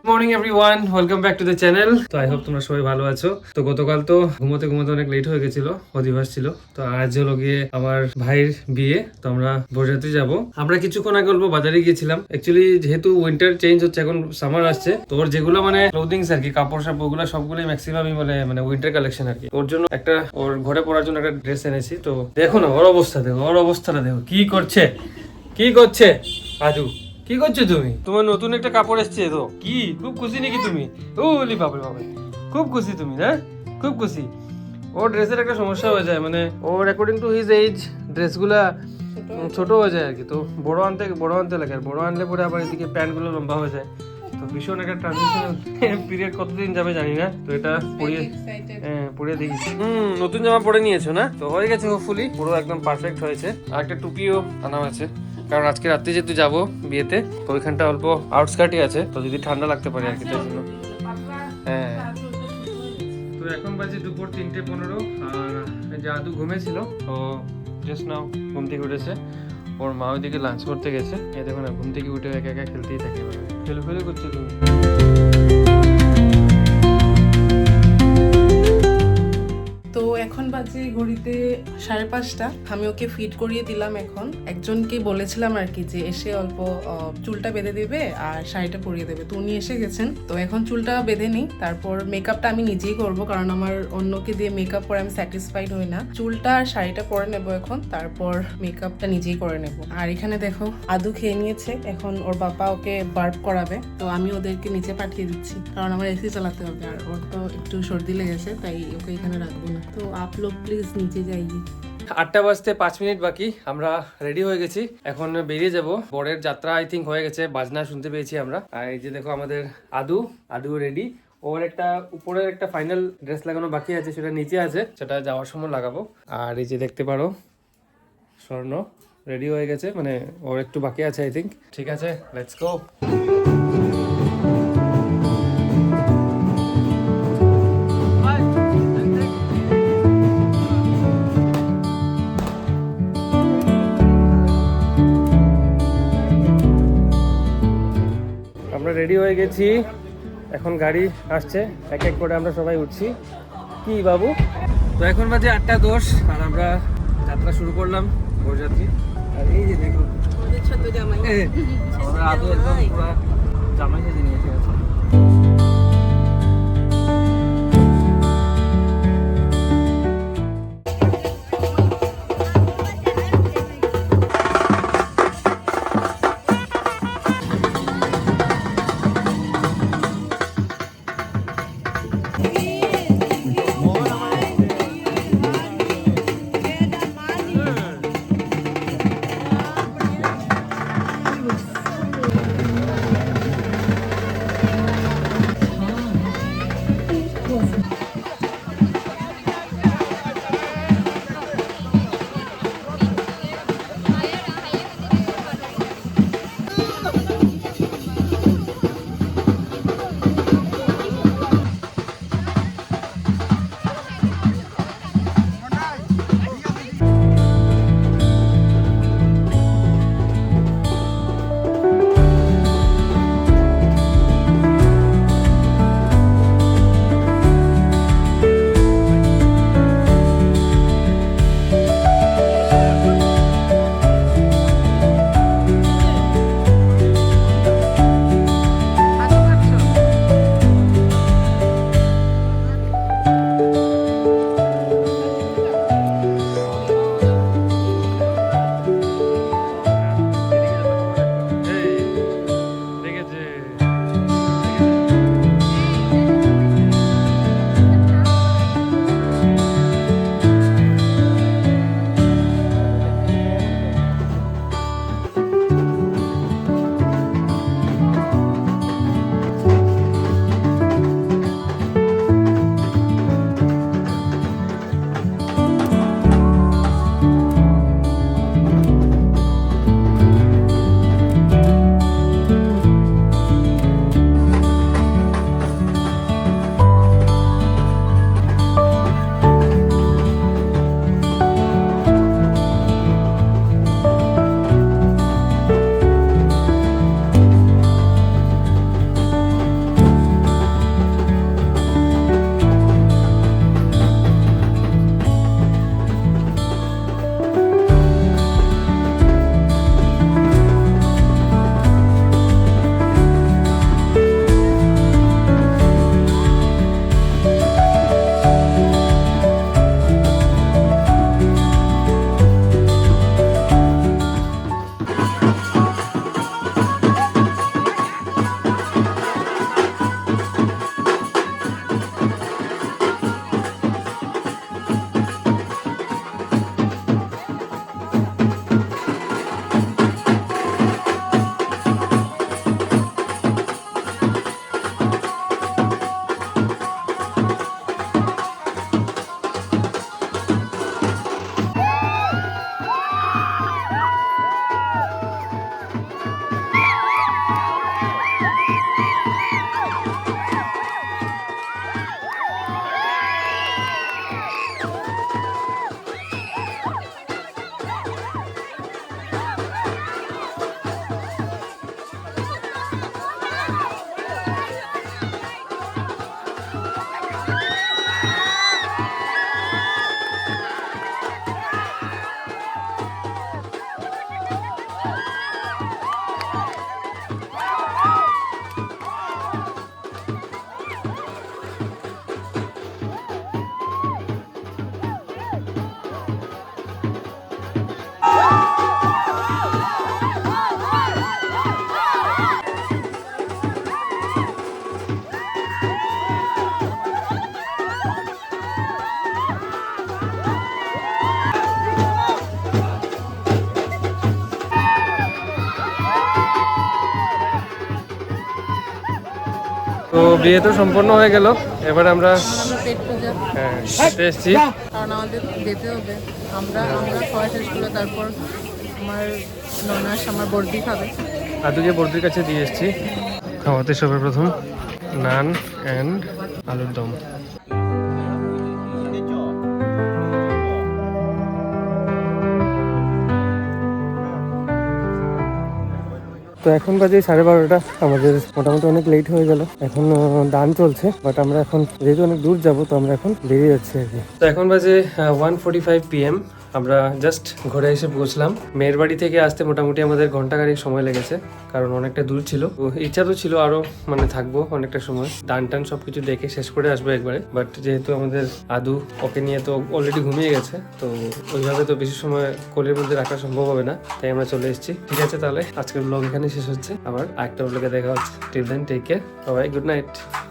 Morning everyone, welcome back to the channel. তো I hope তোমরা সবাই ভালো আছো। তো গতকাল তো ঘুমোতে অনেক লেট হয়ে গেছিল, অধিবাস ছিল। তো আজ হলো গিয়ে আমার ভাইয়ের বিয়ে, তো আমরা বরযাত্রী যাব। আমরা কিছুক্ষণ আগে অল্প বাজারে গিয়েছিলাম। অ্যাকচুয়ালি যেহেতু উইন্টার চেঞ্জ হচ্ছে, এখন সামার আসছে, তো ওর যেগুলো মানে ক্লোদিংস আর কি, কাপড় সাপড়, ওগুলো সবগুলোই ম্যাক্সিমামই মানে উইন্টার কালেকশন আর কি। ওর জন্য একটা, ওর ঘরে পরার জন্য একটা ড্রেস এনেছি। তো দেখো না ওর অবস্থা, দেখো ওর অবস্থাটা, দেখো কি করছে আজু। কি করছো তুমি? তোমার নতুন একটা কাপড় এসছে তো, কি খুব খুশি নাকি তুমি? ওলি বাবা বাবা, খুব খুশি তুমি না? খুব খুশি। ওর ড্রেসের একটা সমস্যা হয়ে যায়, মানে ওর অ্যাকর্ডিং টু হিজ এজ ড্রেসগুলা ছোট হয়ে যায় আর কি। তো বড় আনতে লাগে, আর বড় আনলে পরে আবার এদিকে প্যান্টগুলো লম্বা হয়ে যায়। তো ভীষণ একটা ট্রানজিশনাল পিরিয়ড, কতদিন যাবে জানি না। তো এটা পরিয়ে দেখি। নতুন জামা পরে নিয়েছো না? তো হয়ে গেছে হোপফুলি, পুরো একদম পারফেক্ট হয়েছে। আর একটা টুপিও আনা হয়েছে, কারণ আজকে রাত্রে যেহেতু যাবো বিয়েতে, তো ওইখানটা অল্প আউটস্কার্টই আছে, তো যদি ঠান্ডা লাগতে পারে আর কি, তাই জন্য। হ্যাঁ, তো এখন বাজে দুপুর 3:15, আর জাদু ঘুমেছিল, তো জাস্ট নাও ঘুম থেকে উঠেছে। ওর মা ওইদিকে লাঞ্চ করতে গেছে। এই দেখো না, ঘুম থেকে উঠে একা একা খেলতেই থাকে, খেলে করছো তুমি। তো এখন বাজে ঘড়িতে 5:30। আমি ওকে ফিট করিয়ে দিলাম। এখন একজনকে বলেছিলাম আর কি যে এসে অল্প চুলটা বেঁধে দেবে আর শাড়িটা পরিয়ে দেবে, তো উনি এসে গেছেন। তো এখন চুলটা বেঁধে নিই, তারপর মেকআপটা আমি নিজেই করব, কারণ আমার অন্যকে দিয়ে মেকআপ করে আমি স্যাটিসফাইড হই না। চুলটা আর শাড়িটা পরে নেব এখন, তারপর মেকআপটা নিজেই করে নেব। আর এখানে দেখো আদু খেয়ে নিয়েছে, এখন ওর বাবা ওকে বার্প করাবে, তো আমি ওদেরকে নিচে পাঠিয়ে দিচ্ছি, কারণ আমার এসি চালাতে হবে। আর ওর তো একটু সর্দি লেগেছে, তাই ওকে এখানে রাখবো না। তো আপ লোক প্লিজ নিচে যাইয়ে। 8টা বাজতে 5 মিনিট বাকি, আমরা রেডি হয়ে গেছি, এখন বেরিয়ে যাব। বরের যাত্রা আই থিঙ্ক হয়ে গেছে, বাজনা শুনতে পেয়েছি আমরা। আর এই যে দেখো আমাদের আদু রেডি। ওর একটা উপরের একটা ফাইনাল ড্রেস লাগানো বাকি আছে, সেটা নিচে আছে, সেটা যাওয়ার সময় লাগাবো। আর এই যে দেখতে পারো স্বর্ণ রেডি হয়ে গেছে, মানে ওর একটু বাকি আছে আই থিঙ্ক। ঠিক আছে, লেটস গো। আমরা রেডি হয়ে গেছি, এখন গাড়ি আসছে, এক এক করে আমরা সবাই উঠছি। কি বাবু? তো এখন বাজে 8:10, আর আমরা যাত্রা শুরু করলাম, বরযাত্রী। আর এই যে দেখো ছোট জামাই, আমাদের আদু একদম পুরো জামাই সেজে নিয়েছে। বিয়ে তো সম্পন্ন হয়ে গেল, এবার আমরা আমরা পেট পূজা, খেতে এসেছি। কারণ আমাদের যেতে হবে। আমরা খাওয়া শেষ করে তারপর আমার ননাস আমার বর্দি খাবে। আদুকে বর্দির কাছে দিয়ে এসেছি খাওয়াতে। সবার প্রথম নান অ্যান্ড আলুর দম। তো এখন বাজে 12:30, আমাদের মোটামুটি অনেক লেট হয়ে গেল। এখন দান চলছে, বাট আমরা এখন যেহেতু অনেক দূর যাব, তো আমরা এখন বেরিয়ে যাচ্ছি আর কি। তো এখন বাজে 1:45 PM। আমরা জাস্ট ঘরে এসে পৌঁছলাম। মেয়ের বাড়ি থেকে আসতে মোটামুটি আমাদের ঘন্টাখানেক সময় লেগেছে, কারণ অনেকটা দূর ছিল। তো ইচ্ছা তো ছিল আরো মানে থাকবো অনেকটা সময়, দান টান সবকিছু দেখে শেষ করে আসবো একবারে। বাট যেহেতু আমাদের আদু, ওকে নিয়ে তো অলরেডি ঘুমিয়ে গেছে, তো ওইভাবে তো বেশি সময় কোলের মধ্যে রাখা সম্ভব হবে না, তাই আমরা চলে এসেছি। ঠিক আছে, তাহলে আজকের ব্লগ এখানে শেষ হচ্ছে, আবার আরেকটা ব্লগে দেখা হচ্ছে। Till then, take care, bye, good night.